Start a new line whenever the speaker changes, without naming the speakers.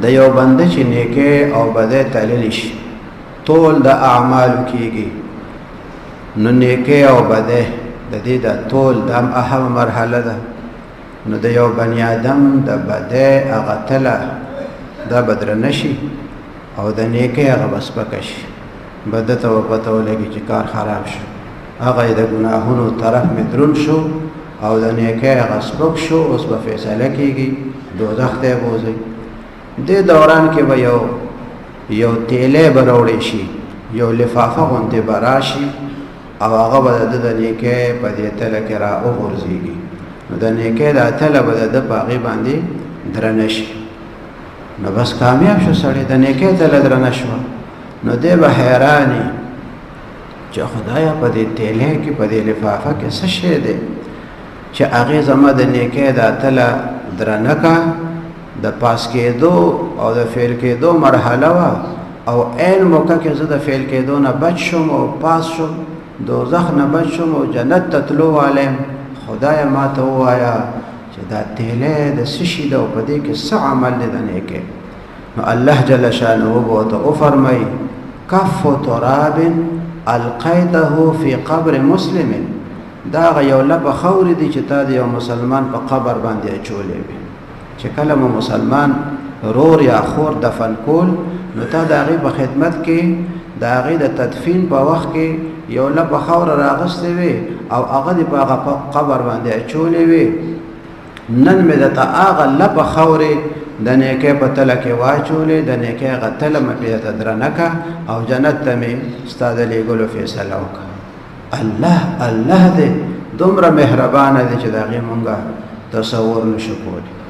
د یو بنده چې نیکه او بده تللی شي ټول د اعمالو کېږي نو نیکه او بده د دې د ټول د اهم مرحله ده نو د یو بني آدم د بده هغه تله دا بدر نشي او د نیکه هغه بس پکه شي بده ته پته ولګي چې کار خراب شو هغه د ګناهونو طرف مې دروند شو او د نیکه هغه سپک شو اوس به فیصله کېږي دوزخ ته بوځي دې دوران کې به یو تیلې به راوړی شي یو لفافه غوندې به راشي او هغه به د نیکه په دې تله کې را وغورځېږي نو د نیکه دا تله به د په هغې باندې درنه شي نو بس کامیاب شو سړی د نیکه تله درنه شوه نو دی به حیراني چې خدایا په دې تیلې کې په دې لفافه کې څه شی دی چې هغې زما د نیکه دا تله درنه کا د پاس کېدو او د فیل کېدو مرحله وه او عین موقع کې زه د فیل کېدو نه بچ شم او پاس شم دوزخ نه بچ شم او جنت ته تلو والی خدای ما ته ووایه چې دا تیلی د څه شي ده او په دې کې څه عمل دی د نیکۍ نو الله جل شانه به ورته وفرمایي کف تراب القیته فی قبر مسلم دا هغه یو لپه خاورې دي چې تا د یو مسلمان په قبر باندې اچولې وي چې کله مو مسلمان رور یا خور دفن کول نو تا د هغې په خدمت کې د هغې د تدفین په وخت کې یو لپه خاوره راغستې وي او هغه دې په هغه قبر باندې اچولې وي نن مې درته هغه لپه خاورې د نیکۍ په تله کې واچولې د نیکۍ هغه تله مې پرې درته درنه کړه او جنت ته مې ستا د لېږلو فیصله وکړه الله دې دومره مهربانه دی چې د هغې مونږ تصور نشو کولی